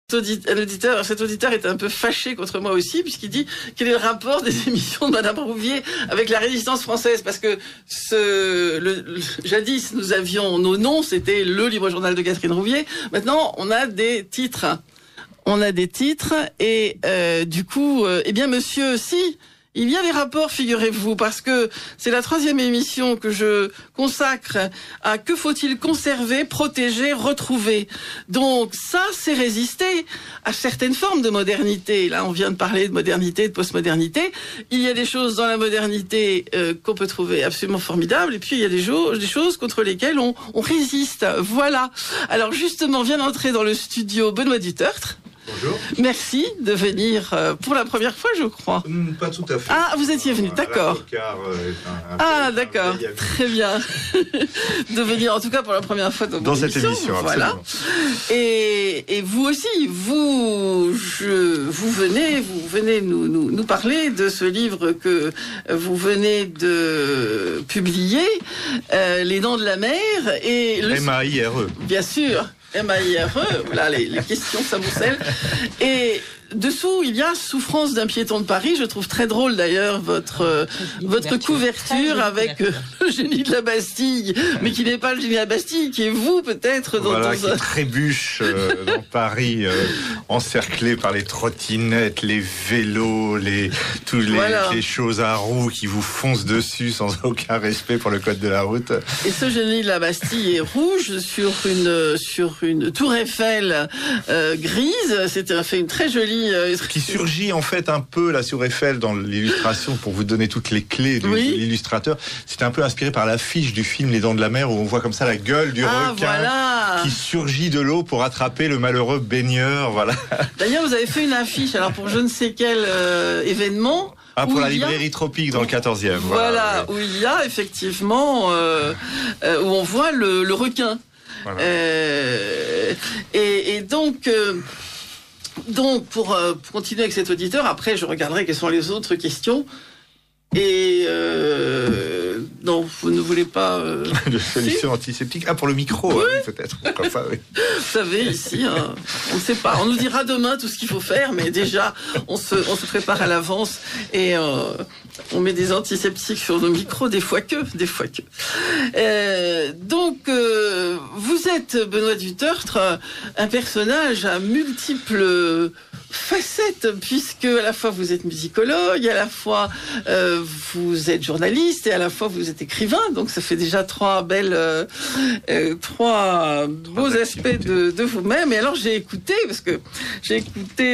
Cet auditeur est un peu fâché contre moi aussi, puisqu'il dit quel est le rapport des émissions de Madame Rouvier avec la Résistance française, parce que jadis nous avions nos noms, c'était le Libre Journal de Catherine Rouvier. Maintenant, on a des titres. Et du coup, eh bien, monsieur, si. Il y a des rapports, figurez-vous, parce que c'est la 3e émission que je consacre à que faut-il conserver, protéger, retrouver. Donc ça, c'est résister à certaines formes de modernité. Là, on vient de parler de modernité, de postmodernité. Il y a des choses dans la modernité qu'on peut trouver absolument formidables, et puis il y a des choses contre lesquelles on résiste. Voilà. Alors justement, vient d'entrer dans le studio Benoît Dutertre. Bonjour. Merci de venir pour la première fois, je crois. Pas tout à fait. Ah, vous étiez venu, d'accord. D'accord, très bien. De venir, en tout cas, pour la première fois dans cette émission. Voilà. Et vous aussi, vous venez nous parler de ce livre que vous venez de publier, Les Dents de la Mer et le M-A-I-R-E. Bien sûr. M-A-I-R-E, voilà, les questions s'amoncellent. Et dessous, il y a Souffrance d'un piéton de Paris. Je trouve très drôle d'ailleurs votre couverture avec le génie de la Bastille, mais qui n'est pas le génie de la Bastille, qui est vous peut-être. Qui trébuche dans Paris, encerclé par les trottinettes, les vélos, toutes les choses à roues qui vous foncent dessus sans aucun respect pour le code de la route. Et ce génie de la Bastille est rouge sur une tour Eiffel grise. C'était fait une très jolie qui surgit en fait un peu la tour Eiffel dans l'illustration pour vous donner toutes les clés de l'illustrateur. C'était un peu inspiré par l'affiche du film Les Dents de la Mer où on voit comme ça la gueule du requin qui surgit de l'eau pour attraper le malheureux baigneur. Voilà. D'ailleurs, vous avez fait une affiche alors pour je ne sais quel événement. Pour la librairie Tropique dans le 14e. Voilà, où il y a effectivement où on voit le requin. Voilà. Et donc, pour continuer avec cet auditeur, après je regarderai quelles sont les autres questions. Et non, vous ne voulez pas... de solution antiseptique. Pour le micro, peut-être. Enfin, oui. Vous savez, ici, on ne sait pas. On nous dira demain tout ce qu'il faut faire, mais déjà, on se prépare à l'avance et on met des antiseptiques sur nos micros, des fois que. Donc, vous êtes, Benoît Dutertre, un personnage à multiples facettes, puisque à la fois vous êtes musicologue, à la fois vous êtes journaliste et à la fois vous êtes écrivain, donc ça fait déjà trois beaux aspects de vous-même. Et alors j'ai écouté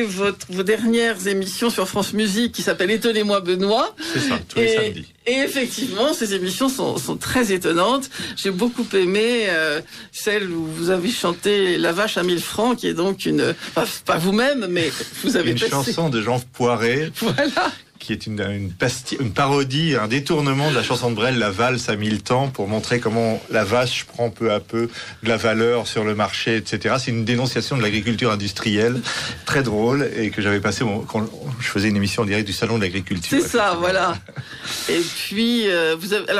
vos dernières émissions sur France Musique qui s'appellent Étonnez-moi Benoît. C'est ça, tous les samedis. Et effectivement, ces émissions sont très étonnantes. J'ai beaucoup aimé celle où vous avez chanté La Vache à 1000 francs, qui est donc pas vous-même, mais vous avez une chanson de Jean Poiret. Voilà. Qui est une parodie, un détournement de la chanson de Brel, La Valse à 1000 temps, pour montrer comment la vache prend peu à peu de la valeur sur le marché, etc. C'est une dénonciation de l'agriculture industrielle, très drôle, et que j'avais passé quand je faisais une émission en direct du Salon de l'Agriculture. C'est ça, voilà. Et puis,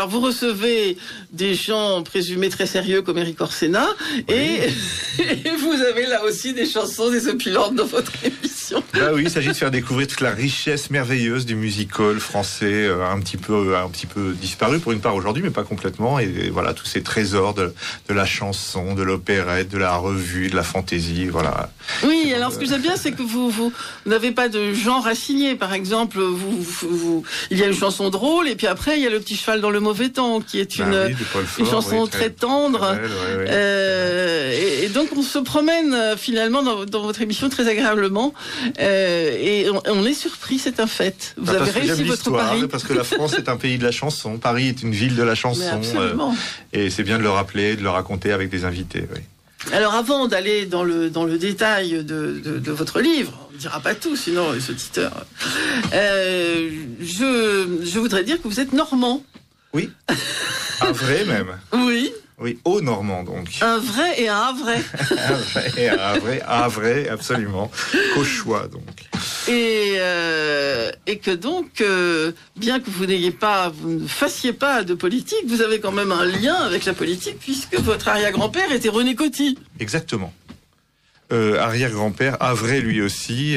vous recevez des gens présumés très sérieux comme Éric Orsena, et vous avez là aussi des chansons désopilantes dans votre émission. Oui, il s'agit de faire découvrir toute la richesse merveilleuse du musical français, un petit peu disparu pour une part aujourd'hui, mais pas complètement. Et voilà, tous ces trésors de la chanson, de l'opérette, de la revue, de la fantaisie, voilà. Oui, alors ce que j'aime bien, c'est que vous n'avez pas de genre assigné. Par exemple, il y a une chanson drôle, et puis après, il y a Le Petit Cheval dans le Mauvais Temps, qui est une chanson très tendre. Très belle, et donc, on se promène finalement dans votre émission très agréablement. Et on est surpris, c'est un fait. Vous avez réussi votre pari. Parce que la France est un pays de la chanson. Paris est une ville de la chanson. Et c'est bien de le rappeler, de le raconter avec des invités. Oui. Alors avant d'aller dans le détail de votre livre, on ne dira pas tout, sinon les auditeurs. Je voudrais dire que vous êtes normand. Oui. Un vrai même. Oui. Oui, au normand donc. Un vrai et un havrais. Un vrai et un havrais, absolument. Cauchois donc. Et que donc, bien que vous ne fassiez pas de politique, vous avez quand même un lien avec la politique, puisque votre arrière-grand-père était René Coty. Exactement. arrière-grand-père, havrais lui aussi,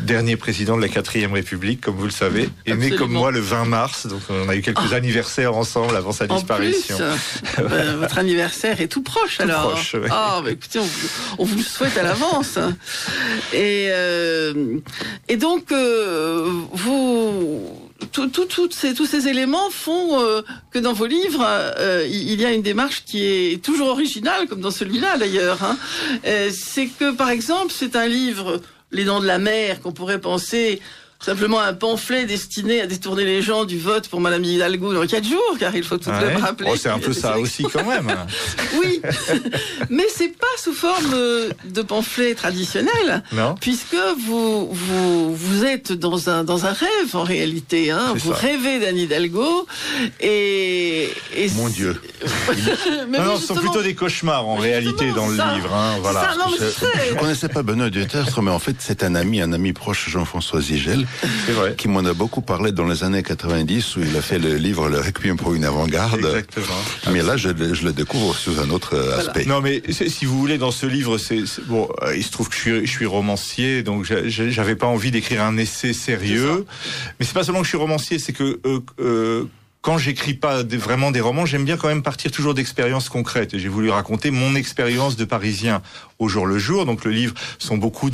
dernier président de la 4e République, comme vous le savez, est né comme moi le 20 mars, donc on a eu quelques anniversaires ensemble avant sa disparition. En plus, votre anniversaire est tout proche, alors. Proche, oui. Ah, bah écoutez, on vous le souhaite à l'avance. Et donc, tous ces éléments font que dans vos livres, il y a une démarche qui est toujours originale, comme dans celui-là d'ailleurs. Hein. C'est que, par exemple, c'est un livre, Les Dents de la Mer, qu'on pourrait penser simplement un pamphlet destiné à détourner les gens du vote pour Madame Hidalgo dans 4 jours, car il faut tout de même rappeler. C'est un peu ça aussi quand même. Oui, mais c'est pas sous forme de pamphlet traditionnel, non. Puisque vous êtes dans un rêve en réalité. Hein. Vous rêvez d'Anne Hidalgo et mon Dieu. Non, ce sont plutôt des cauchemars en réalité dans le livre. Hein, voilà. Je connaissais pas Benoît Dutertre, mais en fait c'est un ami proche, Jean-François Zigel, qui m'en a beaucoup parlé dans les années 90 où il a fait le livre Le Requiem pour une avant-garde. Exactement. Mais là, je le découvre sous un autre aspect. Non, mais si vous voulez, dans ce livre, bon, il se trouve que je suis romancier, donc j'avais pas envie d'écrire un essai sérieux. Mais c'est pas seulement que je suis romancier, c'est que quand j'écris pas vraiment des romans, j'aime bien quand même partir toujours d'expériences concrètes. Et j'ai voulu raconter mon expérience de Parisien au jour le jour. Donc le livre sont beaucoup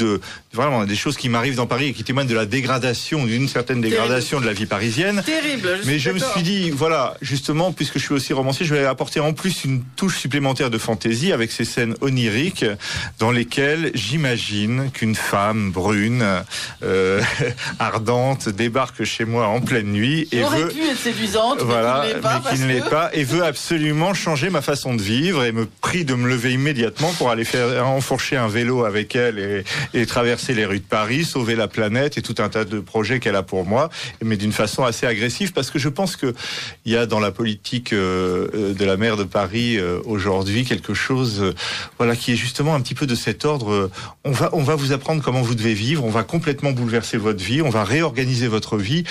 vraiment des choses qui m'arrivent dans Paris et qui témoignent de la dégradation, d'une certaine dégradation de la vie parisienne. Terrible. Mais je me suis dit, voilà, justement, puisque je suis aussi romancier, je vais apporter en plus une touche supplémentaire de fantaisie avec ces scènes oniriques dans lesquelles j'imagine qu'une femme brune, ardente, débarque chez moi en pleine nuit et aurait pu être séduisante. Voilà, mais qui ne l'est pas, et veut absolument changer ma façon de vivre, et me prie de me lever immédiatement pour aller faire enfourcher un vélo avec elle et traverser les rues de Paris, sauver la planète et tout un tas de projets qu'elle a pour moi, mais d'une façon assez agressive, parce que je pense que il y a dans la politique de la maire de Paris aujourd'hui quelque chose, voilà, qui est justement un petit peu de cet ordre. On va vous apprendre comment vous devez vivre, on va complètement bouleverser votre vie, on va réorganiser votre vie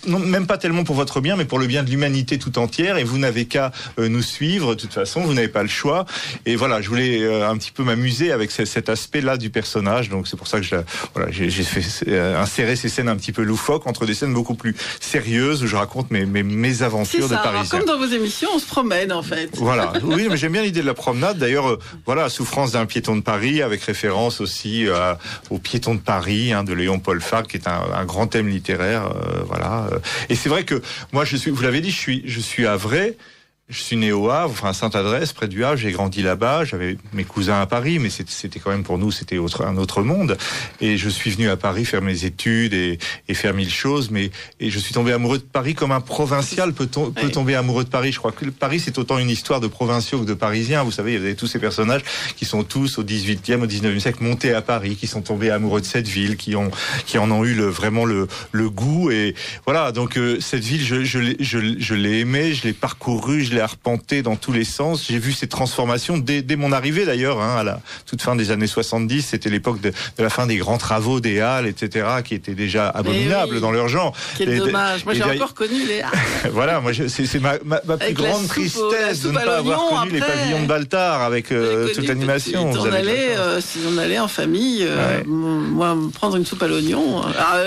non, même pas tellement pour votre bien, mais pour le bien de l'humanité tout entière, et vous n'avez qu'à nous suivre. De toute façon, vous n'avez pas le choix. Et voilà, je voulais un petit peu m'amuser avec cet aspect-là du personnage. Donc c'est pour ça que j'ai fait insérer ces scènes un petit peu loufoques entre des scènes beaucoup plus sérieuses où je raconte mes aventures de Parisien. Comme dans vos émissions, on se promène en fait. Voilà. Oui, mais j'aime bien l'idée de la promenade. D'ailleurs, voilà, Souffrance d'un piéton de Paris, avec référence aussi au piéton de Paris, de Léon-Paul Farc, qui est un grand thème littéraire. Voilà. Et c'est vrai que moi, vous l'avez dit, je suis havrais. Je suis né au Havre, enfin à Sainte-Adresse, près du Havre. J'ai grandi là-bas. J'avais mes cousins à Paris, mais c'était quand même pour nous, c'était un autre monde. Et je suis venu à Paris faire mes études et faire mille choses. Et je suis tombé amoureux de Paris comme un provincial peut tomber amoureux de Paris. Je crois que Paris, c'est autant une histoire de provinciaux que de Parisiens. Vous savez, il y avait tous ces personnages qui sont tous au 18e, au 19e siècle montés à Paris, qui sont tombés amoureux de cette ville, qui en ont eu vraiment le goût. Et voilà, donc cette ville, je l'ai aimée, je l'ai parcourue, je l'ai arpenté dans tous les sens. J'ai vu ces transformations dès mon arrivée d'ailleurs, à la toute fin des années 70. C'était l'époque de la fin des grands travaux des Halles, etc., qui étaient déjà abominables dans leur genre. Quel dommage. Moi, j'ai encore connu les Halles. Voilà, moi, c'est ma plus grande tristesse de ne pas avoir connu les pavillons de Baltard avec toute l'animation. Si on allait en famille, moi, prendre une soupe à l'oignon.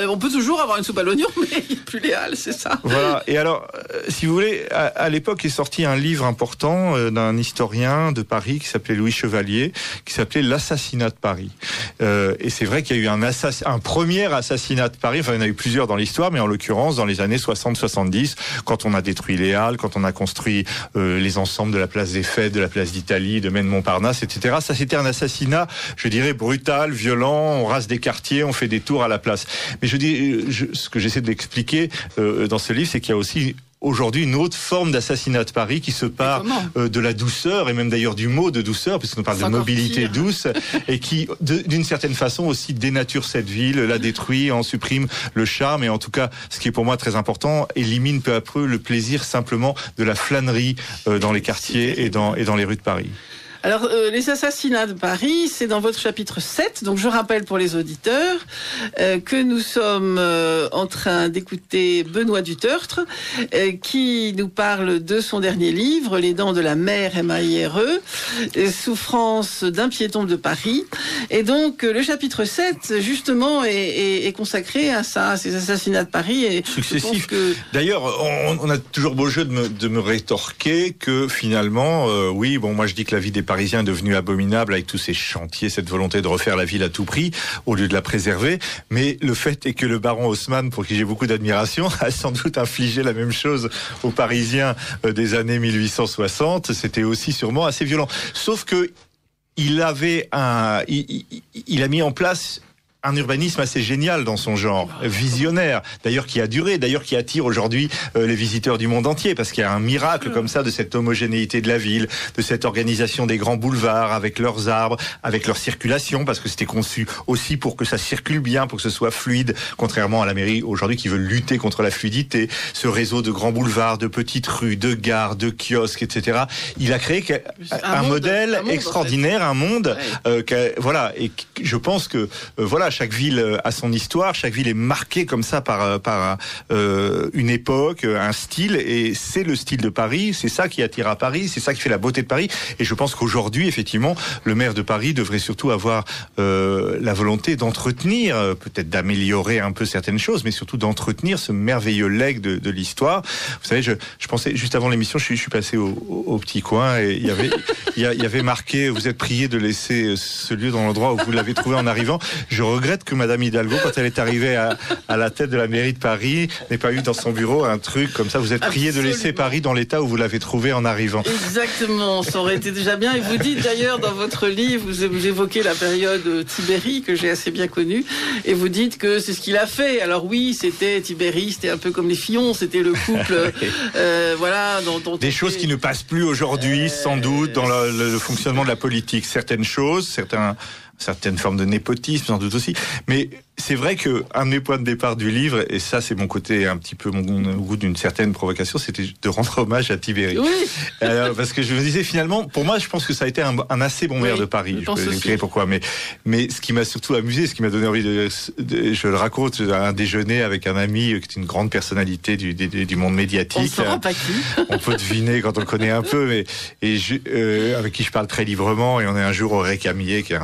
On peut toujours avoir une soupe à l'oignon, mais il n'y a plus les Halles, c'est ça. Voilà. Et alors, si vous voulez, à l'époque est sorti un livre important d'un historien de Paris qui s'appelait Louis Chevalier, qui s'appelait L'assassinat de Paris. Et c'est vrai qu'il y a eu un premier assassinat de Paris, enfin il y en a eu plusieurs dans l'histoire, mais en l'occurrence dans les années 60-70, quand on a détruit les Halles, quand on a construit les ensembles de la place des Fêtes, de la place d'Italie, de Maine-Montparnasse, etc. Ça, c'était un assassinat, je dirais, brutal, violent, on rase des quartiers, on fait des tours à la place. Mais ce que j'essaie d'expliquer dans ce livre, c'est qu'il y a aussi aujourd'hui une autre forme d'assassinat de Paris qui se part de la douceur, et même d'ailleurs du mot de douceur, puisqu'on parle de mobilité douce, et qui, d'une certaine façon, aussi dénature cette ville, la détruit, en supprime le charme, et en tout cas, ce qui est pour moi très important, élimine peu à peu le plaisir simplement de la flânerie dans les quartiers et dans les rues de Paris. Alors, les assassinats de Paris, c'est dans votre chapitre 7. Donc, je rappelle pour les auditeurs que nous sommes en train d'écouter Benoît Dutertre, qui nous parle de son dernier livre, Les Dents de la Mer, M-A-I-R-E, Souffrance d'un piéton de Paris. Et donc, le chapitre 7, justement, est consacré à ça, à ces assassinats de Paris. Et successifs. D'ailleurs, on a toujours beau jeu de me rétorquer que finalement, oui, bon, moi je dis que la vie des Parisiens est devenue abominable avec tous ces chantiers, cette volonté de refaire la ville à tout prix au lieu de la préserver. Mais le fait est que le baron Haussmann, pour qui j'ai beaucoup d'admiration, a sans doute infligé la même chose aux Parisiens des années 1860. C'était aussi sûrement assez violent. Sauf que il a mis en place un urbanisme assez génial dans son genre, visionnaire, d'ailleurs qui a duré, d'ailleurs qui attire aujourd'hui les visiteurs du monde entier, parce qu'il y a un miracle comme ça de cette homogénéité de la ville, de cette organisation des grands boulevards avec leurs arbres, avec leur circulation, parce que c'était conçu aussi pour que ça circule bien, pour que ce soit fluide, contrairement à la mairie aujourd'hui qui veut lutter contre la fluidité. Ce réseau de grands boulevards, de petites rues, de gares, de kiosques, etc. Il a créé un modèle extraordinaire, en fait. Un monde, voilà, et je pense que voilà. Chaque ville a son histoire, chaque ville est marquée comme ça par une époque, un style, et c'est le style de Paris, c'est ça qui attire à Paris, c'est ça qui fait la beauté de Paris. Et je pense qu'aujourd'hui, effectivement, le maire de Paris devrait surtout avoir la volonté d'entretenir, peut-être d'améliorer un peu certaines choses, mais surtout d'entretenir ce merveilleux legs de l'histoire. Vous savez, je pensais, juste avant l'émission, je suis passé au petit coin, et il y avait marqué, vous êtes prié de laisser ce lieu dans l'endroit où vous l'avez trouvé en arrivant. Je regrette que Madame Hidalgo, quand elle est arrivée à la tête de la mairie de Paris, n'ait pas eu dans son bureau un truc comme ça. Vous êtes prié de laisser Paris dans l'état où vous l'avez trouvé en arrivant. Exactement, ça aurait été déjà bien. Et vous dites d'ailleurs dans votre livre, vous évoquez la période Tibéri, que j'ai assez bien connue, et vous dites que c'est ce qu'il a fait. Alors oui, c'était Tibéri, c'était un peu comme les Fillon, c'était le couple, voilà. Des choses qui ne passent plus aujourd'hui, sans doute, dans le fonctionnement de la politique. Certaines choses, certaines formes de népotisme, sans doute aussi. Mais c'est vrai que un de mes points de départ du livre, et ça c'est mon côté un petit peu mon goût d'une certaine provocation, c'était de rendre hommage à Tibéri. Oui. Parce que je me disais finalement, pour moi je pense que ça a été un assez bon maire de Paris. Je peux expliquer pourquoi. Mais ce qui m'a surtout amusé, ce qui m'a donné envie je le raconte, un déjeuner avec un ami qui est une grande personnalité du monde médiatique. On ne saura pas qui. On peut deviner quand on le connaît un peu, avec qui je parle très librement, et on est un jour au Récamier, qui est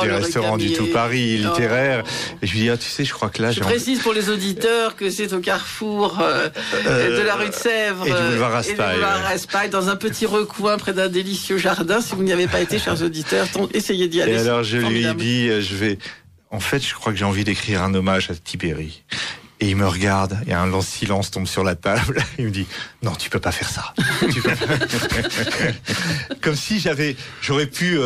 des restaurants du tout Paris, littéraire. Et je lui dis, tu sais, je crois que là... Je précise pour les auditeurs que c'est au carrefour de la rue de Sèvres et du boulevard Raspail, dans un petit recoin près d'un délicieux jardin. Si vous n'y avez pas été, chers auditeurs, essayez d'y aller. Et alors je lui ai dit, en fait, je crois que j'ai envie d'écrire un hommage à Tibéri. Et il me regarde, et un long silence tombe sur la table. Il me dit, non, tu peux pas faire ça. Comme si j'aurais pu...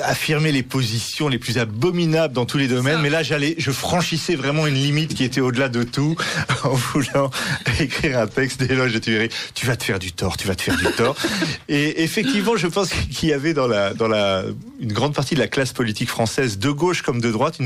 affirmer les positions les plus abominables dans tous les domaines, mais là je franchissais vraiment une limite qui était au-delà de tout en voulant écrire un texte d'éloge de Tibéri. Tu vas te faire du tort. Et effectivement, je pense qu'il y avait dans une grande partie de la classe politique française, de gauche comme de droite,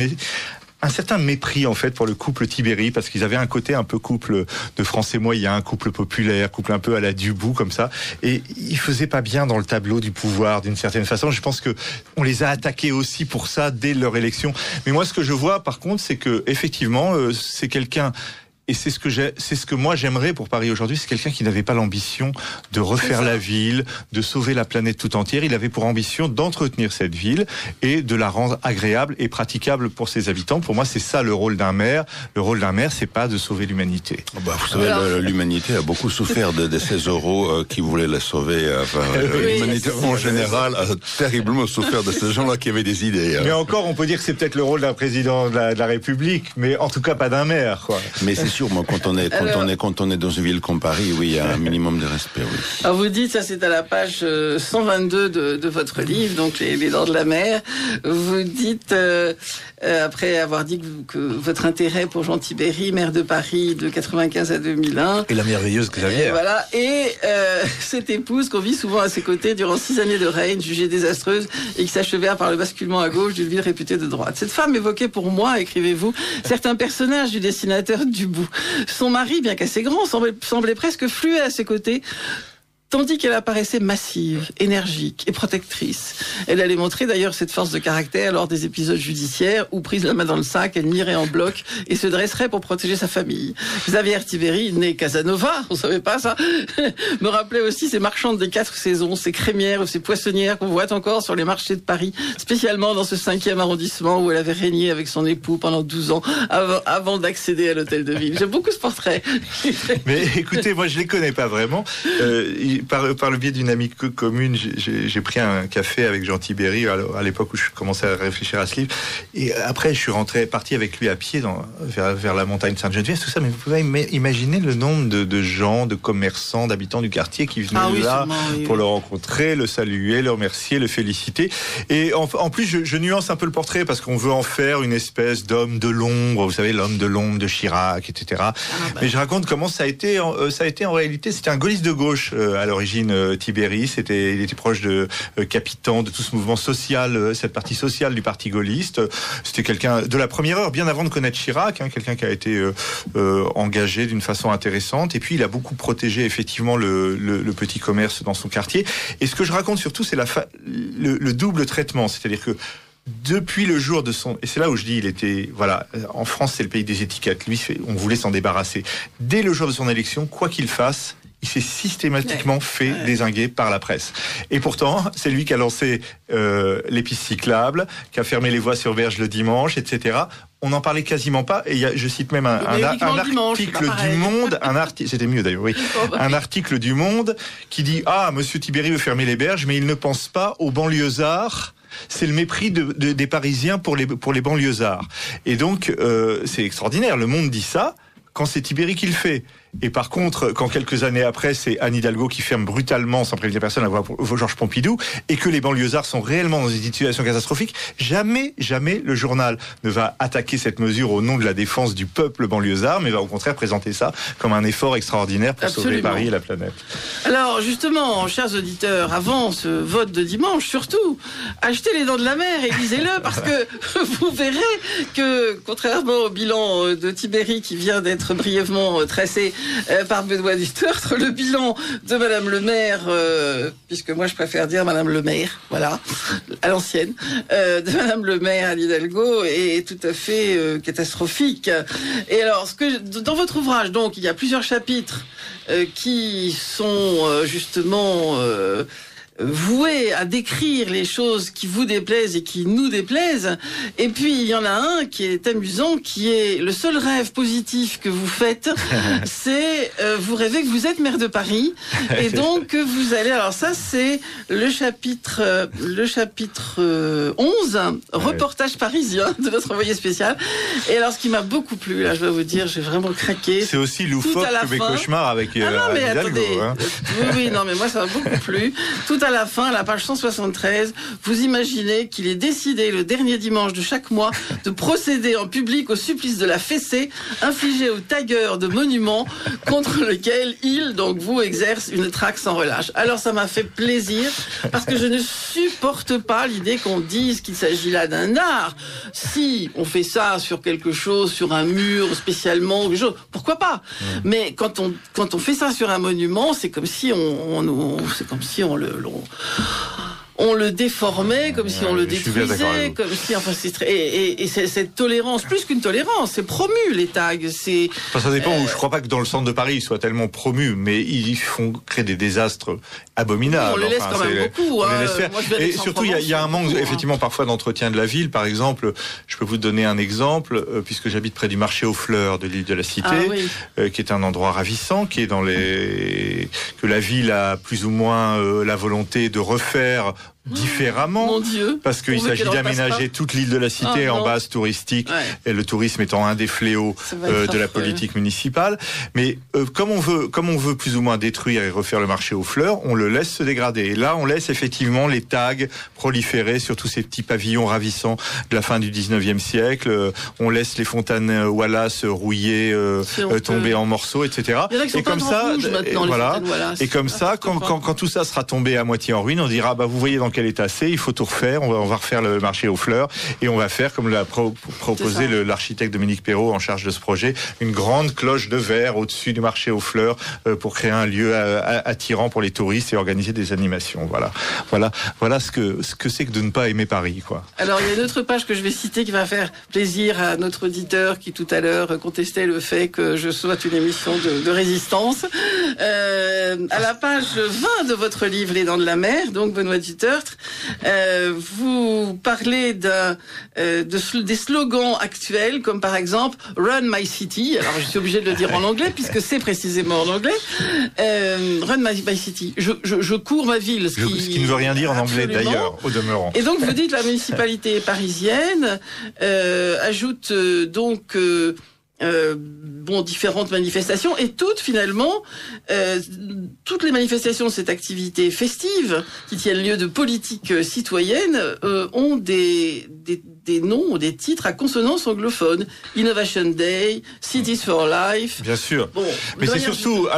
un certain mépris en fait pour le couple Tibéri, parce qu'ils avaient un côté un peu couple de Français moyens, couple populaire, couple un peu à la Dubout comme ça, et ils faisaient pas bien dans le tableau du pouvoir d'une certaine façon. Je pense que on les a attaqués aussi pour ça dès leur élection. Mais moi ce que je vois par contre, c'est que effectivement c'est quelqu'un. Et c'est ce que moi j'aimerais pour Paris aujourd'hui, c'est quelqu'un qui n'avait pas l'ambition de refaire la ville, de sauver la planète tout entière. Il avait pour ambition d'entretenir cette ville et de la rendre agréable et praticable pour ses habitants. Pour moi, c'est ça le rôle d'un maire. Le rôle d'un maire, c'est pas de sauver l'humanité. Vous savez, l'humanité a beaucoup souffert de ces euros qui voulaient la sauver. L'humanité en général a terriblement souffert de ces gens-là qui avaient des idées. Mais encore, on peut dire que c'est peut-être le rôle d'un président de la République, mais en tout cas pas d'un maire, quoi. Mais c'est sûr, moi, quand on est dans une ville comme Paris, oui, il y a un minimum de respect, oui. Alors vous dites, ça c'est à la page 122 de votre livre, donc les Dents de la Mer. Vous dites, après avoir dit que votre intérêt pour Jean Tibéri, maire de Paris de 95 à 2001. Et la merveilleuse Xavière. Voilà. Et cette épouse qu'on vit souvent à ses côtés durant 6 années de règne, jugée désastreuse et qui s'achevèrent par le basculement à gauche d'une ville réputée de droite. Cette femme évoquait pour moi, écrivez-vous, certains personnages du dessinateur Dubout. Son mari, bien qu'assez grand, semblait presque fluet à ses côtés. Tandis qu'elle apparaissait massive, énergique et protectrice. Elle allait montrer d'ailleurs cette force de caractère lors des épisodes judiciaires où, prise la main dans le sac, elle nierait en bloc et se dresserait pour protéger sa famille. Xavier Tiberi, né Casanova, on savait pas ça, me rappelait aussi ces marchandes des 4 saisons, ces crémières ou ces poissonnières qu'on voit encore sur les marchés de Paris, spécialement dans ce 5e arrondissement où elle avait régné avec son époux pendant 12 ans avant d'accéder à l'hôtel de ville. J'aime beaucoup ce portrait. Mais écoutez, moi je les connais pas vraiment. Par le biais d'une amie commune, j'ai pris un café avec Jean Tiberi à l'époque où je commençais à réfléchir à ce livre. Et après, je suis parti avec lui à pied vers la montagne Sainte-Geneviève, tout ça. Mais vous pouvez imaginer le nombre de gens, de commerçants, d'habitants du quartier qui venaient pour le rencontrer, le saluer, le remercier, le féliciter. Et en plus, je nuance un peu le portrait parce qu'on veut en faire une espèce d'homme de l'ombre. Vous savez, l'homme de l'ombre de Chirac, etc. Mais je raconte comment ça a été en réalité. C'était un gaulliste de gauche à l'origine, Tiberi. Il était proche de Capitan, de tout ce mouvement social, cette partie sociale du parti gaulliste. C'était quelqu'un de la première heure, bien avant de connaître Chirac, quelqu'un qui a été engagé d'une façon intéressante. Et puis il a beaucoup protégé effectivement le petit commerce dans son quartier. Et ce que je raconte surtout, c'est le double traitement, c'est-à-dire que depuis le jour de son... Et c'est là où je dis, en France, c'est le pays des étiquettes. Lui, on voulait s'en débarrasser. Dès le jour de son élection, quoi qu'il fasse, il s'est systématiquement fait dézinguer par la presse. Et pourtant, c'est lui qui a lancé les pistes cyclables, qui a fermé les voies sur berge le dimanche, etc. On n'en parlait quasiment pas. Et je cite même un article du Monde, c'était mieux d'ailleurs, oui. Un article du Monde qui dit « Monsieur Tiberi veut fermer les berges, mais il ne pense pas aux banlieusards ». C'est le mépris des Parisiens pour les banlieusards. Et donc, c'est extraordinaire. Le Monde dit ça quand c'est Tiberi qui le fait. Et par contre, quand quelques années après, c'est Anne Hidalgo qui ferme brutalement, sans prévenir personne, la voie pour Georges Pompidou, et que les banlieusards sont réellement dans une situation catastrophique, jamais le journal ne va attaquer cette mesure au nom de la défense du peuple banlieusard, mais va au contraire présenter ça comme un effort extraordinaire pour sauver Paris et la planète. Alors justement, chers auditeurs, avant ce vote de dimanche, surtout, achetez Les Dents de la Mer et lisez-le, parce que vous verrez que, contrairement au bilan de Tiberi qui vient d'être brièvement tracé par Benoît Dutertre, le bilan de Madame le maire, puisque moi je préfère dire Madame le maire, voilà, à l'ancienne, de Madame le maire Anne Hidalgo est tout à fait catastrophique. Et alors, dans votre ouvrage, donc, il y a plusieurs chapitres qui sont justement voué à décrire les choses qui vous déplaisent et qui nous déplaisent. Et puis, il y en a un qui est amusant, qui est le seul rêve positif que vous faites, c'est vous rêvez que vous êtes maire de Paris. Et donc, vous allez... Alors ça, c'est le chapitre 11, reportage parisien de notre envoyé spécial. Et alors, ce qui m'a beaucoup plu, là, je dois vous dire, j'ai vraiment craqué. C'est aussi loufoque que mes cauchemars avec mais Hidalgo. Attendez. Hein. Oui, non, mais moi, ça m'a beaucoup plu. Tout à la fin, à la page 173, vous imaginez qu'il est décidé le dernier dimanche de chaque mois de procéder en public au supplice de la fessée infligée aux tagueurs de monuments contre lequel il, donc vous, exerce une traque sans relâche. Alors ça m'a fait plaisir parce que je ne supporte pas l'idée qu'on dise qu'il s'agit là d'un art. Si on fait ça sur quelque chose, sur un mur spécialement, quelque chose, pourquoi pas? Mais quand on fait ça sur un monument, c'est comme si on le déformait, comme si on le détruisait, comme si, enfin, c'est cette tolérance, plus qu'une tolérance, c'est promu, les tags, c'est... Enfin, ça dépend, je crois pas que dans le centre de Paris, ils soient tellement promus, mais ils font créer des désastres abominables. On les laisse quand même beaucoup, on les laisse faire. Et surtout, il y a un manque, effectivement, parfois d'entretien de la ville. Par exemple, je peux vous donner un exemple, puisque j'habite près du marché aux fleurs de l'île de la Cité, qui est un endroit ravissant, qui est que la ville a plus ou moins la volonté de refaire différemment, parce qu'il s'agit d'aménager toute l'île de la Cité en base touristique, et le tourisme étant un des fléaux de la politique municipale. Mais comme on veut plus ou moins détruire et refaire le marché aux fleurs, on le laisse se dégrader. Et là, on laisse effectivement les tags proliférer sur tous ces petits pavillons ravissants de la fin du 19e siècle. On laisse les fontaines Wallace rouillées, tomber en morceaux, etc. Et comme ça, quand tout ça sera tombé à moitié en ruine, on dira, vous voyez dans qu'elle est tassée, il faut tout refaire, on va refaire le marché aux fleurs, et on va faire, comme l'a proposé l'architecte Dominique Perrault en charge de ce projet, une grande cloche de verre au-dessus du marché aux fleurs pour créer un lieu attirant pour les touristes et organiser des animations. Voilà ce que c'est que de ne pas aimer Paris, quoi. Alors, il y a une autre page que je vais citer qui va faire plaisir à notre auditeur qui tout à l'heure contestait le fait que je sois une émission de résistance. À la page 20 de votre livre Les Dents de la Mer, donc Benoît Dutertre, vous parlez des slogans actuels, comme par exemple Run My City. Alors, je suis obligée de le dire en anglais puisque c'est précisément en anglais. Run My City. Je cours ma ville. Ce qui ne veut rien dire en anglais d'ailleurs, au demeurant. Et donc vous dites la municipalité parisienne ajoute donc différentes manifestations et toutes finalement toutes les manifestations de cette activité festive qui tiennent lieu de politique citoyenne ont des noms ou des titres à consonance anglophone. Innovation Day, Cities for Life. Bien sûr. Bon, mais c'est surtout,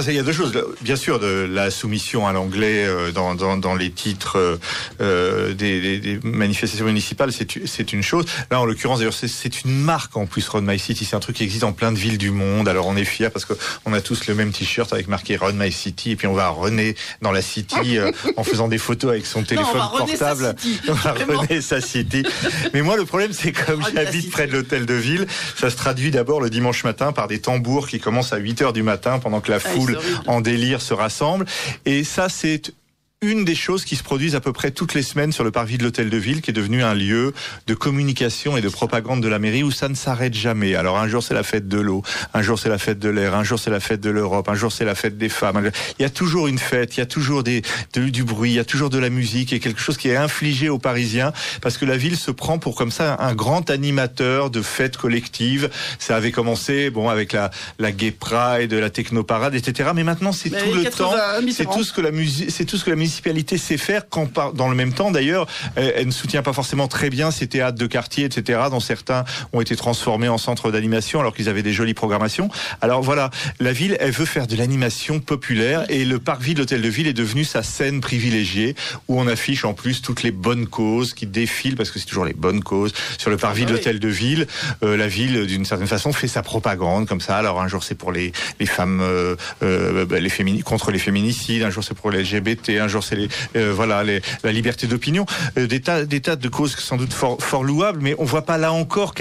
il y a deux choses. Bien sûr, de la soumission à l'anglais dans les titres des manifestations municipales, c'est une chose. Là, en l'occurrence, d'ailleurs, c'est une marque en plus, Run My City. C'est un truc qui existe dans plein de villes du monde. Alors, on est fiers parce que on a tous le même t-shirt avec marqué Run My City, et puis on va runner dans la city en faisant des photos avec son téléphone portable. On va runner sa city. Mais moi, le problème, c'est comme j'habite près de l'hôtel de ville, ça se traduit d'abord le dimanche matin par des tambours qui commencent à 8h du matin pendant que la foule en délire se rassemble. Et ça, c'est une des choses qui se produisent à peu près toutes les semaines sur le parvis de l'hôtel de ville, qui est devenu un lieu de communication et de propagande de la mairie où ça ne s'arrête jamais. Alors un jour c'est la fête de l'eau, un jour c'est la fête de l'air, un jour c'est la fête de l'Europe, un jour c'est la fête des femmes. Il y a toujours une fête, il y a toujours du bruit, il y a toujours de la musique, et quelque chose qui est infligé aux Parisiens parce que la ville se prend pour comme ça un grand animateur de fêtes collectives. Ça avait commencé avec la Gay Pride, la Technoparade, etc. Mais maintenant c'est tout le temps, c'est tout ce que la municipalité sait faire, quand dans le même temps d'ailleurs elle ne soutient pas forcément très bien ces théâtres de quartier, etc., dont certains ont été transformés en centres d'animation alors qu'ils avaient des jolies programmations. Alors voilà, la ville, elle veut faire de l'animation populaire, et le parvis de l'hôtel de ville est devenu sa scène privilégiée où on affiche en plus toutes les bonnes causes qui défilent, parce que c'est toujours les bonnes causes sur le parvis de l'hôtel de ville. La ville, d'une certaine façon, fait sa propagande comme ça. Alors un jour c'est pour les femmes, contre les féminicides, un jour c'est pour les LGBT, un jour c'est la liberté d'opinion, des tas de causes sans doute fort louables, mais on voit pas là encore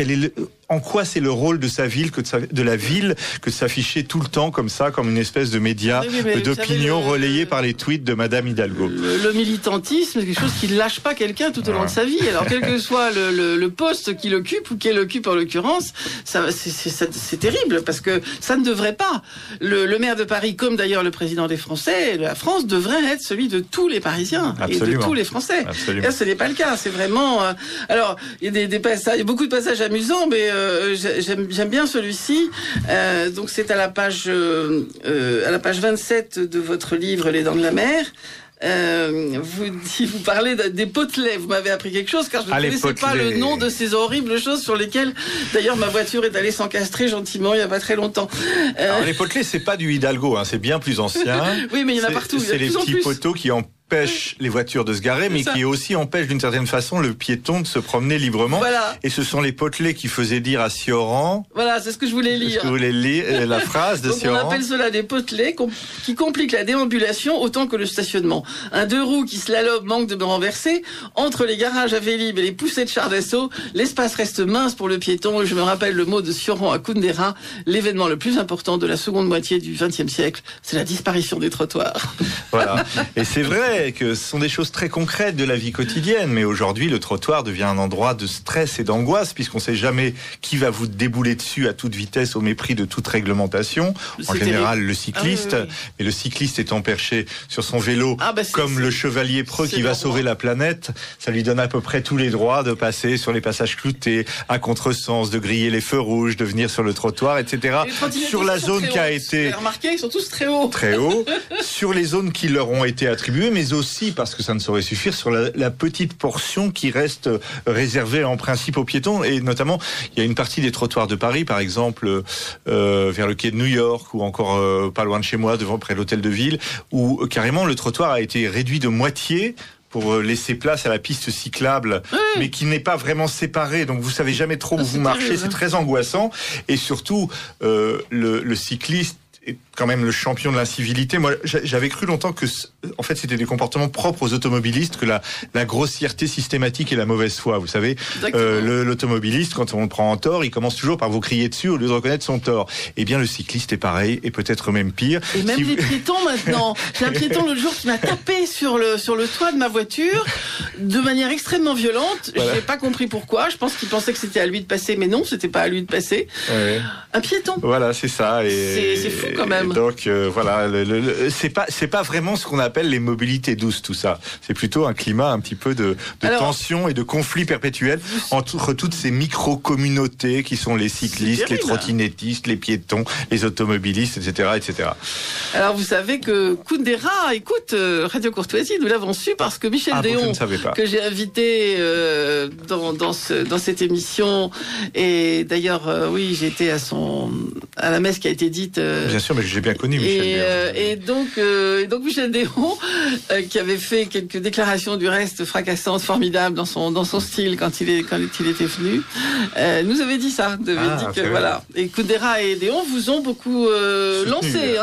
en quoi c'est le rôle de sa ville, de la ville, que de s'afficher tout le temps comme ça, comme une espèce de média d'opinion relayé par les tweets de Madame Hidalgo. Le militantisme, c'est quelque chose qui ne lâche pas quelqu'un tout au long de sa vie. Alors quel que soit le poste qu'il occupe ou qu'elle occupe en l'occurrence, c'est terrible parce que ça ne devrait pas. Le maire de Paris, comme d'ailleurs le président des Français, la France devrait être celui de tous les Parisiens. Absolument. Et de tous les Français. Absolument. Là, ce n'est pas le cas. C'est vraiment. Alors il y a il y a beaucoup de passages amusants, mais j'aime bien celui-ci. Donc c'est à la page 27 de votre livre Les Dents de la Mer. Vous parlez des potelets. Vous m'avez appris quelque chose, car je ne connaissais pas le nom de ces horribles choses sur lesquelles, d'ailleurs, ma voiture est allée s'encastrer gentiment il n'y a pas très longtemps. Alors les potelets, c'est pas du Hidalgo, c'est bien plus ancien. Oui, mais il y en a partout. C'est les petits poteaux qui empêchent les voitures de se garer, mais qui aussi empêchent d'une certaine façon le piéton de se promener librement. Voilà. Et ce sont les potelets qui faisaient dire à Sioran. Voilà, c'est ce que je voulais lire. La phrase de Sioran. On appelle cela des potelets qui compliquent la déambulation autant que le stationnement. Un deux roues qui slalom manque de me renverser. Entre les garages à Vélib et les poussées de chars d'assaut, l'espace reste mince pour le piéton. Et je me rappelle le mot de Sioran à Kundera. L'événement le plus important de la seconde moitié du XXe siècle, c'est la disparition des trottoirs. Voilà. Et c'est vrai que ce sont des choses très concrètes de la vie quotidienne, mais aujourd'hui le trottoir devient un endroit de stress et d'angoisse, puisqu'on ne sait jamais qui va vous débouler dessus à toute vitesse au mépris de toute réglementation. En général le cycliste, mais le cycliste étant perché sur son vélo comme le chevalier preux qui va sauver la planète, ça lui donne à peu près tous les droits de passer sur les passages cloutés, à contresens, de griller les feux rouges, de venir sur le trottoir, etc. Sur la zone qui a été... Vous avez remarqué, ils sont tous très hauts. Très hauts. Sur les zones qui leur ont été attribuées, mais aussi, parce que ça ne saurait suffire, sur la petite portion qui reste réservée en principe aux piétons. Et notamment, il y a une partie des trottoirs de Paris, par exemple, vers le quai de New York, ou encore pas loin de chez moi, près de l'hôtel de ville, où carrément le trottoir a été réduit de moitié pour laisser place à la piste cyclable, mais qui n'est pas vraiment séparée. Donc vous savez jamais trop où vous marchez. C'est très angoissant. Et surtout, le cycliste est quand même le champion de l'incivilité. Moi, j'avais cru longtemps que, en fait, c'était des comportements propres aux automobilistes, que la grossièreté systématique et la mauvaise foi. Vous savez, l'automobiliste, quand on le prend en tort, il commence toujours par vous crier dessus au lieu de reconnaître son tort. Eh bien, le cycliste est pareil, et peut-être même pire. Et même les piétons maintenant. J'ai un piéton l'autre jour qui m'a tapé sur le toit de ma voiture de manière extrêmement violente. Voilà. J'ai pas compris pourquoi. Je pense qu'il pensait que c'était à lui de passer, mais non, c'était pas à lui de passer. Ouais. Un piéton. Voilà, c'est ça. Et c'est fou quand même. Donc voilà, c'est pas vraiment ce qu'on appelle les mobilités douces, tout ça. C'est plutôt un climat un petit peu de tension et de conflit perpétuel entre toutes ces micro-communautés qui sont les cyclistes, les trottinettistes, les piétons, les automobilistes, etc., etc. Alors vous savez que Kundera écoute Radio Courtoisie, nous l'avons su parce que Michel Déon, que j'ai invité dans cette émission, et d'ailleurs oui, j'étais à la messe qui a été dite. Bien sûr, mais j'ai bien connu Michel Déon. Et donc Michel Déon, qui avait fait quelques déclarations du reste fracassantes, formidables dans son style quand il était venu, nous avait dit ça, voilà. Et Kundera et Déon vous ont beaucoup lancé,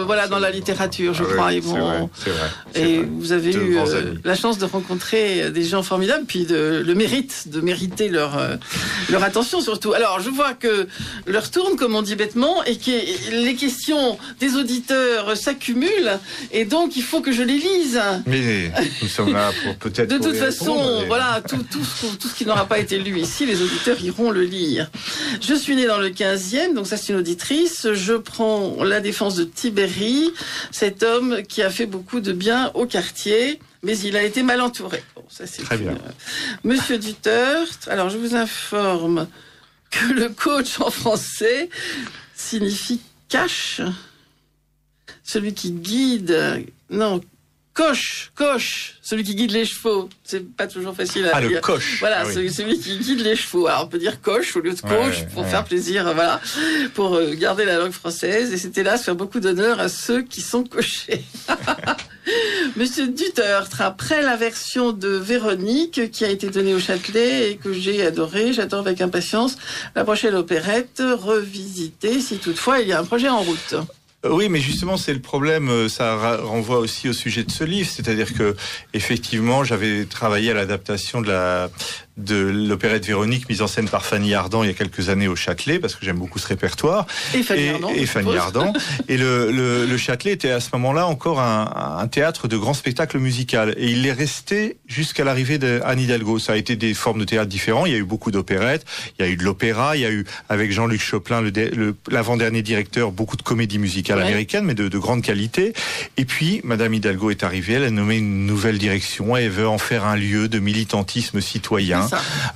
voilà, dans la littérature, je crois. C'est vrai. Et vous avez eu la chance de rencontrer des gens formidables, puis le mérite de mériter leur attention surtout. Alors je vois que l'heure tourne, comme on dit bêtement, et que les questions des auditeurs s'accumulent, et donc il faut que je les lise. Mais nous sommes là pour peut-être. De toute façon, voilà, tout ce qui n'aura pas été lu ici, les auditeurs iront le lire. Je suis née dans le 15e, donc ça c'est une auditrice. Je prends la défense de Tibéri, cet homme qui a fait beaucoup de bien au quartier, mais il a été mal entouré. Bon, ça c'est très bien. Monsieur Duterte, alors je vous informe que le coach en français signifie cache, celui qui guide, non, coche, celui qui guide les chevaux. C'est pas toujours facile à dire. Le coche. Voilà, celui qui guide les chevaux. Alors on peut dire coche au lieu de coach pour faire plaisir, voilà, pour garder la langue française. Et c'était là faire beaucoup d'honneur à ceux qui sont cochés. Monsieur Duterte, après la version de Véronique qui a été donnée au Châtelet et que j'ai adorée, j'attends avec impatience la prochaine opérette revisitée, si toutefois il y a un projet en route. Oui, mais justement, c'est le problème. Ça renvoie aussi au sujet de ce livre, c'est-à-dire que effectivement, j'avais travaillé à l'adaptation de l'opérette Véronique, mise en scène par Fanny Ardant il y a quelques années au Châtelet, parce que j'aime beaucoup ce répertoire. Et Fanny Ardant. Et le Châtelet était à ce moment-là encore un théâtre de grand spectacle musical. Et il est resté jusqu'à l'arrivée d'Anne Hidalgo. Ça a été des formes de théâtre différentes. Il y a eu beaucoup d'opérettes, il y a eu de l'opéra, il y a eu, avec Jean-Luc Choplin, l'avant-dernier directeur, beaucoup de comédies musicales américaines, mais de grande qualité. Et puis, Madame Hidalgo est arrivée, elle a nommé une nouvelle direction, elle veut en faire un lieu de militantisme citoyen.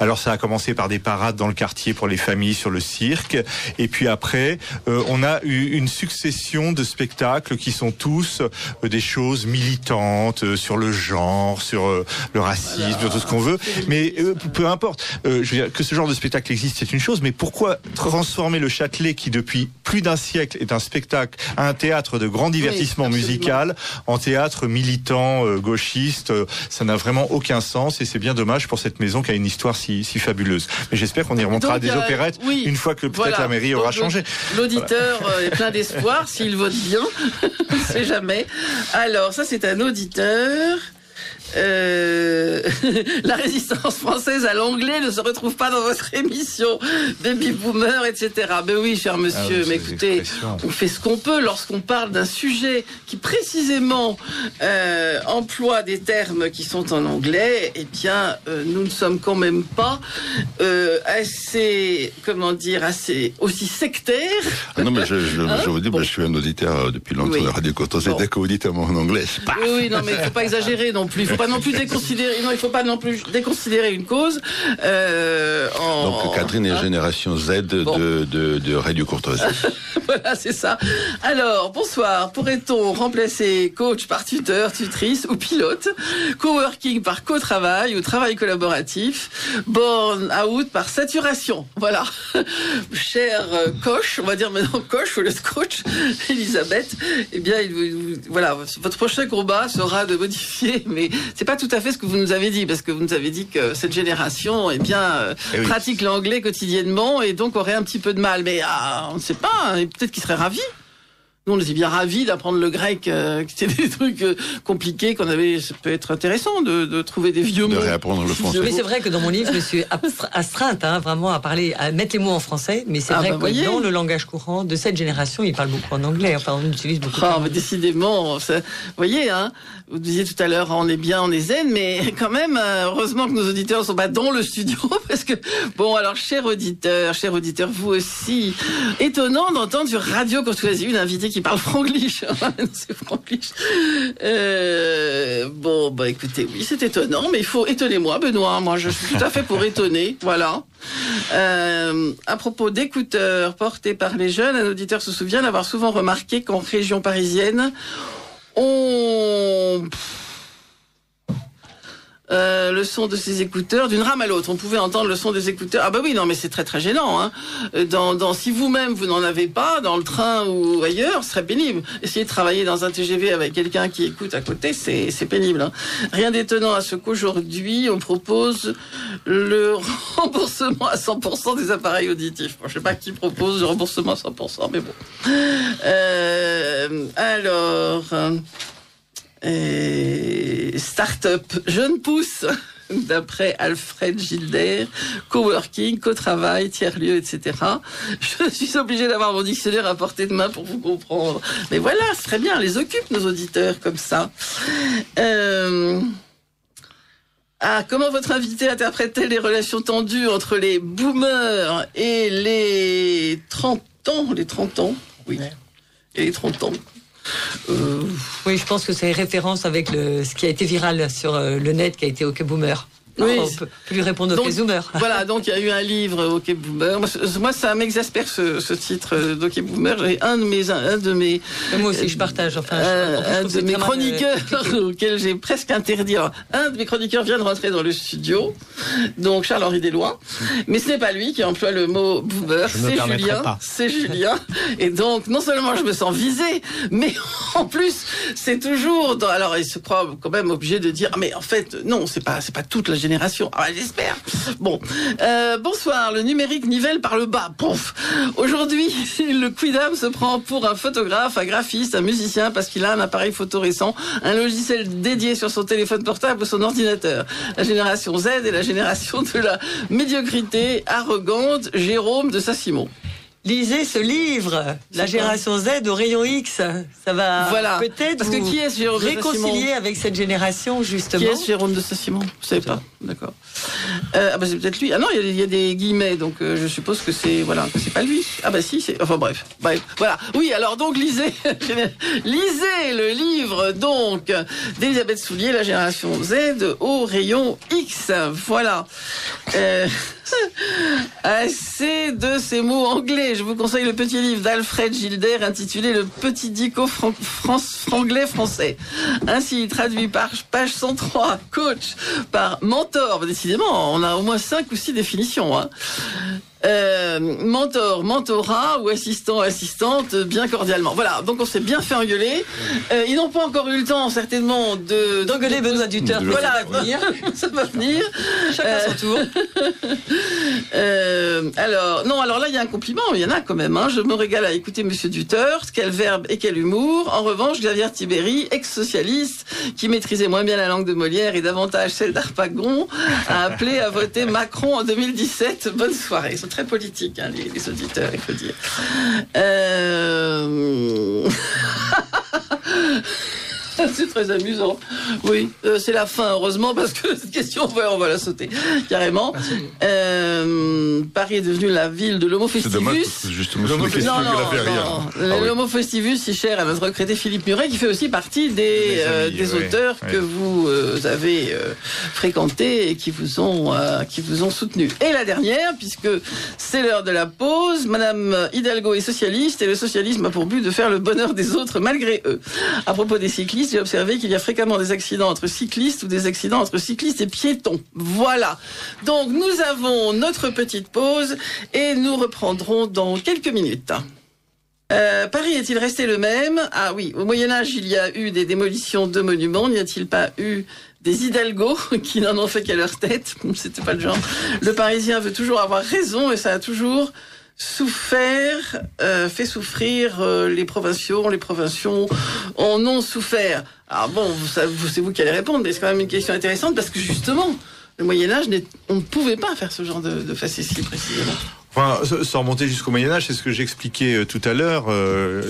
Alors ça a commencé par des parades dans le quartier pour les familles sur le cirque, et puis après on a eu une succession de spectacles qui sont tous des choses militantes sur le genre, sur le racisme, sur tout ce qu'on veut, mais peu importe. Je veux dire que ce genre de spectacle existe, c'est une chose, mais pourquoi transformer le Châtelet, qui depuis plus d'un siècle est un spectacle, un théâtre de grand divertissement musical, en théâtre militant gauchiste? Ça n'a vraiment aucun sens, et c'est bien dommage pour cette maison qui a une histoire si fabuleuse. Mais j'espère qu'on y remontera des opérettes une fois que peut-être la mairie aura changé. L'auditeur est plein d'espoir s'il vote bien. On ne sait jamais. Alors, ça c'est un auditeur. La résistance française à l'anglais ne se retrouve pas dans votre émission, Baby Boomer, etc. Ben oui, cher monsieur, mais écoutez, on fait ce qu'on peut lorsqu'on parle d'un sujet qui précisément emploie des termes qui sont en anglais. Eh bien, nous ne sommes quand même pas assez, assez aussi sectaires. Ah non, mais je vous dis, je suis un auditeur depuis longtemps de Radio Courtoisie. Dès que vous dites un mot en anglais, c'est pas. Oui, non, mais il ne faut pas exagérer non plus. Il faut pas non plus déconsidérer une cause. Donc Catherine est génération Z de Radio Courtoisie. Voilà, c'est ça. Alors, bonsoir. Pourrait-on remplacer coach par tuteur, tutrice ou pilote, coworking par co-travail ou travail collaboratif, burn out par saturation? Voilà. Chère coach, on va dire maintenant coach au lieu de coach, Elisabeth, eh bien, voilà, votre prochain combat sera de modifier, mais c'est pas tout à fait ce que vous nous avez dit, parce que vous nous avez dit que cette génération, pratique l'anglais quotidiennement et donc aurait un petit peu de mal. Mais on ne sait pas, hein, peut-être qu'ils seraient ravis. Nous, on était bien ravis d'apprendre le grec, qui c'était des trucs compliqués qu'on avait. Ça peut être intéressant de trouver des vieux mots. De réapprendre le français. Mais c'est vrai que dans mon livre, je me suis astreinte, vraiment à mettre les mots en français. Mais c'est vrai que dans le langage courant de cette génération, ils parlent beaucoup en anglais. Enfin, on utilise beaucoup. Mais décidément, vous voyez, hein. Vous disiez tout à l'heure, on est bien, on est zen, mais quand même, heureusement que nos auditeurs ne sont pas dans le studio, parce que, alors, chers auditeurs, vous aussi, étonnant d'entendre sur Radio Courtoisie une invitée qui parle franglish. C'est franglish. Écoutez, oui, c'est étonnant, mais il faut étonner moi, Benoît. Moi, je suis tout à fait pour étonner. Voilà. À propos d'écouteurs portés par les jeunes, un auditeur se souvient d'avoir souvent remarqué qu'en région parisienne, le son de ces écouteurs d'une rame à l'autre, on pouvait entendre le son des écouteurs. Mais c'est très très gênant, hein. Si vous-même vous n'en avez pas dans le train ou ailleurs, ce serait pénible. Essayez de travailler dans un TGV avec quelqu'un qui écoute à côté, c'est pénible, hein. Rien d'étonnant à ce qu'aujourd'hui on propose le remboursement à 100% des appareils auditifs. Je sais pas qui propose le remboursement à 100%, mais bon. Start-up, jeune pousse, d'après Alfred Gilder, coworking, co-travail, tiers-lieu, etc. Je suis obligée d'avoir mon dictionnaire à portée de main pour vous comprendre. Mais voilà, c'est très bien, les occupe nos auditeurs comme ça. Comment votre invité interprète-t-elle les relations tendues entre les boomers et les 30 ans? Les 30 ans, oui. Et les 30 ans. Oui, je pense que c'est référence avec ce qui a été viral sur le net, qui a été OK Boomer. Oui. On peut lui répondre OK Zoomer. Voilà, donc il y a eu un livre OK Boomer. Moi, ça m'exaspère ce titre d'OK Boomer. J'ai un de mes. Moi aussi, je partage. Un de mes chroniqueurs auquel j'ai presque interdit. Alors, un de mes chroniqueurs vient de rentrer dans le studio, donc Charles-Henri Deslois. Mais ce n'est pas lui qui emploie le mot Boomer, c'est Julien. C'est Julien. Et donc, non seulement je me sens visée, mais en plus, c'est toujours. Alors, il se croit quand même obligé de dire, mais en fait, non, c'est pas toute la génération. J'espère. Bon. Bonsoir. Le numérique nivelle par le bas. Pouf. Aujourd'hui, le Quidam se prend pour un photographe, un graphiste, un musicien parce qu'il a un appareil photo récent, un logiciel dédié sur son téléphone portable ou son ordinateur. La génération Z est la génération de la médiocrité arrogante. Jérôme de Saint-Simon. Lisez ce livre, La génération Z au rayon X. Ça va peut-être parce que qui est Jérôme réconcilier avec cette génération, justement. Qui est Jérôme de Saint-Simon? Vous savez pas? D'accord. C'est peut-être lui. Ah non, il y a des guillemets, donc je suppose que c'est pas lui. Si, c'est. Enfin bref. Voilà. Oui, alors donc lisez le livre donc d'Elisabeth Soulier, La génération Z au rayon X. Voilà. Assez de ces mots anglais. Je vous conseille le petit livre d'Alfred Gilder intitulé Le petit dico franglais français. Ainsi traduit par page 103, coach, par mentor. Décidément, on a au moins 5 ou 6 définitions, hein. Mentor, mentorat ou assistant, assistante, bien cordialement. Voilà, donc on s'est bien fait engueuler. Ils n'ont pas encore eu le temps, certainement, d'engueuler Benoît Dutertre. Voilà, ça va venir. Chacun son tour. Alors là, il y a un compliment, il y en a quand même. Je me régale à écouter Monsieur Dutertre, quel verbe et quel humour. En revanche, Xavier Tibéri, ex-socialiste, qui maîtrisait moins bien la langue de Molière et davantage celle d'Harpagon, a appelé à voter Macron en 2017. Bonne soirée. Ils sont très politiques, hein, les auditeurs, il faut dire. C'est très amusant. Oui, c'est la fin, heureusement, parce que cette question, on va la sauter, carrément. Paris est devenu la ville de l'Homo Festivus. C'est dommage, c'est justement une question qui l'a fait rire. L'Homo Festivus, si cher à notre regretté Philippe Muret, qui fait aussi partie des auteurs que vous avez fréquentés et qui vous ont soutenu. Et la dernière, puisque c'est l'heure de la pause, Madame Hidalgo est socialiste et le socialisme a pour but de faire le bonheur des autres malgré eux. À propos des cyclistes, j'ai observé qu'il y a fréquemment des accidents entre cyclistes ou des accidents entre cyclistes et piétons. Voilà. Donc nous avons notre petite pause et nous reprendrons dans quelques minutes. Paris est-il resté le même? Ah oui, au Moyen-Âge, il y a eu des démolitions de monuments. N'y a-t-il pas eu des hidalgos qui n'en ont fait qu'à leur tête. C'était pas le genre. Le Parisien veut toujours avoir raison et ça a toujours fait souffrir les provinciaux. Les provinciaux en ont souffert. Alors bon, c'est vous qui allez répondre, mais c'est quand même une question intéressante parce que justement, le Moyen-Âge, on ne pouvait pas faire ce genre de facéties précisément. Enfin, sans remonter jusqu'au Moyen-Âge, c'est ce que j'expliquais tout à l'heure.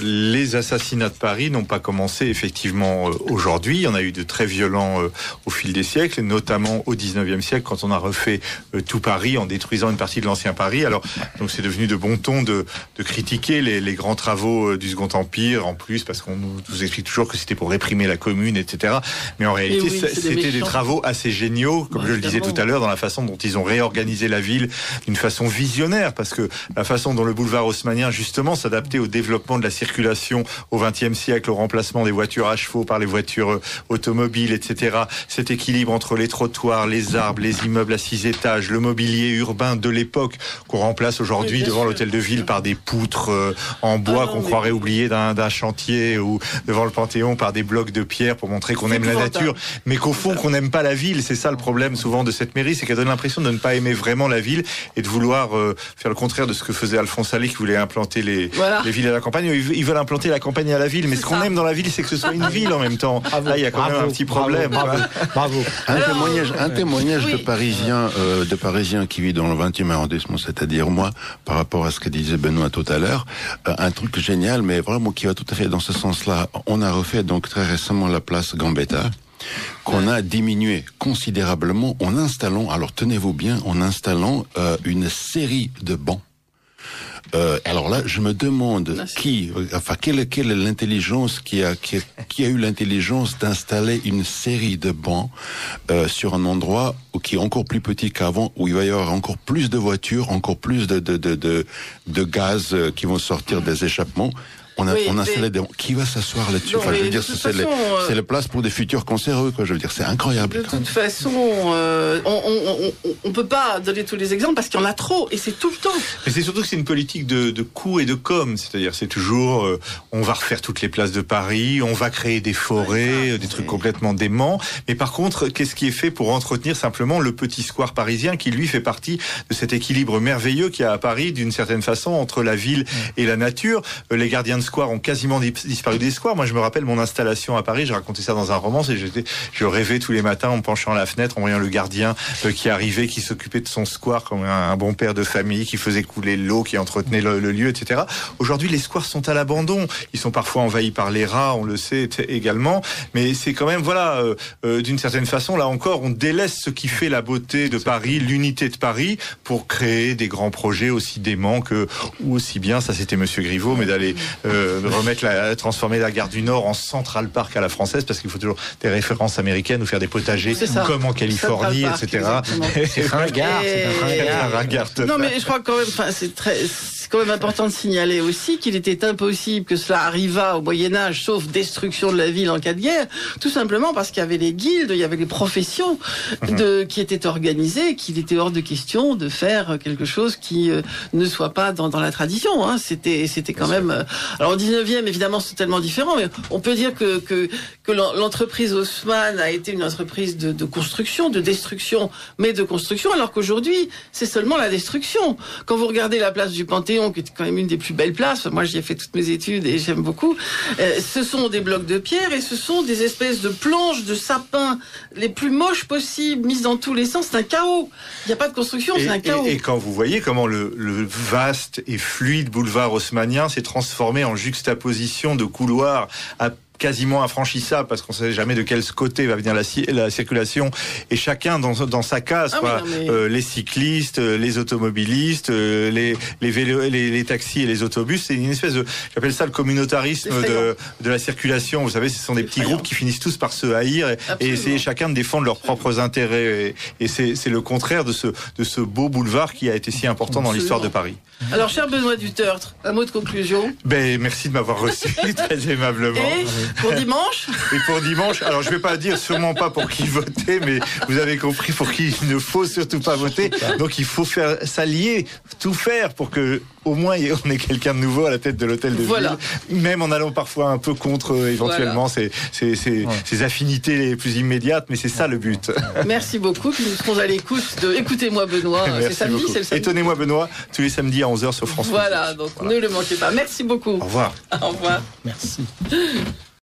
Les assassinats de Paris n'ont pas commencé effectivement aujourd'hui. Il y en a eu de très violents au fil des siècles, notamment au 19e siècle, quand on a refait tout Paris en détruisant une partie de l'ancien Paris. Alors, donc c'est devenu de bon ton de critiquer les grands travaux du Second Empire, en plus, parce qu'on nous explique toujours que c'était pour réprimer la commune, etc. Mais en réalité, c'était des travaux assez géniaux, comme je le disais tout à l'heure, dans la façon dont ils ont réorganisé la ville d'une façon visionnaire. Parce que la façon dont le boulevard haussmannien, justement, s'adaptait au développement de la circulation au XXe siècle, au remplacement des voitures à chevaux par les voitures automobiles, etc. Cet équilibre entre les trottoirs, les arbres, les immeubles à 6 étages, le mobilier urbain de l'époque, qu'on remplace aujourd'hui devant l'hôtel de ville par des poutres en bois qu'on croirait oublier d'un chantier, ou devant le Panthéon par des blocs de pierre pour montrer qu'on aime la nature, mais qu'au fond, qu'on n'aime pas la ville. C'est ça le problème souvent de cette mairie, c'est qu'elle donne l'impression de ne pas aimer vraiment la ville et de vouloir faire le contraire de ce que faisait Alphonse Allais, qui voulait implanter les villes à la campagne. Ils veulent implanter la campagne à la ville, mais ce qu'on aime dans la ville, c'est que ce soit une ville en même temps. Là, il y a quand même un petit problème. Bravo. Un témoignage de Parisiens qui vit dans le 20e arrondissement, c'est-à-dire moi, par rapport à ce que disait Benoît tout à l'heure, un truc génial, mais vraiment qui va tout à fait dans ce sens-là. On a refait donc très récemment la place Gambetta, qu'on a diminué considérablement en installant, alors tenez-vous bien, une série de bancs. Alors là, je me demande quelle est l'intelligence qui a eu l'intelligence d'installer une série de bancs sur un endroit qui est encore plus petit qu'avant, où il va y avoir encore plus de voitures, encore plus de gaz qui vont sortir des échappements. On a installé qui va s'asseoir là-dessus. Enfin, je veux dire, c'est la place pour des futurs cancéreux, quoi. Je veux dire, c'est incroyable. De toute façon, on peut pas donner tous les exemples parce qu'il y en a trop et c'est tout le temps. Mais c'est surtout que c'est une politique de coût et de com. C'est-à-dire, c'est toujours, on va refaire toutes les places de Paris, on va créer des forêts, des trucs complètement déments. Mais par contre, qu'est-ce qui est fait pour entretenir simplement le petit square parisien qui, lui, fait partie de cet équilibre merveilleux qu'il y a à Paris, d'une certaine façon, entre la ville et la nature. Les gardiens de squares ont quasiment disparu des squares. Moi, je me rappelle mon installation à Paris, j'ai raconté ça dans un roman, et je rêvais tous les matins en me penchant à la fenêtre, en voyant le gardien qui arrivait, qui s'occupait de son square comme un bon père de famille, qui faisait couler l'eau, qui entretenait le lieu, etc. Aujourd'hui, les squares sont à l'abandon. Ils sont parfois envahis par les rats, on le sait également, mais c'est quand même, d'une certaine façon, là encore, on délaisse ce qui fait la beauté de Paris, l'unité de Paris, pour créer des grands projets aussi déments ou aussi bien, ça c'était Monsieur Griveaux, mais d'aller transformer la gare du Nord en Central Park à la française, parce qu'il faut toujours des références américaines ou faire des potagers comme en Californie, etc. C'est ringard, c'est un ringard. Non, mais je crois quand même, c'est quand même important de signaler aussi qu'il était impossible que cela arrivât au Moyen-Âge, sauf destruction de la ville en cas de guerre, tout simplement parce qu'il y avait les guildes, il y avait les professions qui étaient organisées, qu'il était hors de question de faire quelque chose qui ne soit pas dans la tradition. Hein. C'était quand même... Alors au 19e, évidemment, c'est tellement différent, mais on peut dire que l'entreprise Haussmann a été une entreprise de construction, de destruction, mais de construction, alors qu'aujourd'hui, c'est seulement la destruction. Quand vous regardez la place du Panthéon, qui est quand même une des plus belles places, moi j'y ai fait toutes mes études et j'aime beaucoup, ce sont des blocs de pierre et ce sont des espèces de planches de sapin les plus moches possibles, mises dans tous les sens. C'est un chaos. Il n'y a pas de construction, c'est un chaos. Et quand vous voyez comment le vaste et fluide boulevard haussmannien s'est transformé en juxtaposition de couloirs quasiment infranchissable, parce qu'on ne sait jamais de quel côté va venir la circulation, et chacun dans sa case, les cyclistes, les automobilistes, les vélos, les taxis et les autobus. C'est une espèce de, j'appelle ça le communautarisme de la circulation. Vous savez, ce sont des petits groupes qui finissent tous par se haïr et essayer chacun de défendre leurs propres intérêts. Et c'est le contraire de ce beau boulevard qui a été si important dans l'histoire de Paris. Alors, cher Benoît Dutertre, un mot de conclusion. Merci de m'avoir reçu très aimablement. Pour dimanche. Et pour dimanche, alors je vais pas dire sûrement pas pour qui voter, mais vous avez compris pour qui il ne faut surtout pas voter. Donc il faut s'allier, tout faire pour que au moins on est quelqu'un de nouveau à la tête de l'hôtel de ville, même en allant parfois un peu contre éventuellement ses affinités les plus immédiates, mais c'est ça le but. Merci beaucoup, puis nous serons à l'écoute de Écoutez-moi Benoît, c'est samedi, c'est le samedi. Étonnez-moi Benoît, tous les samedis à 11h sur France 2. Voilà, donc ne le manquez pas. Merci beaucoup. Au revoir. Au revoir. Merci.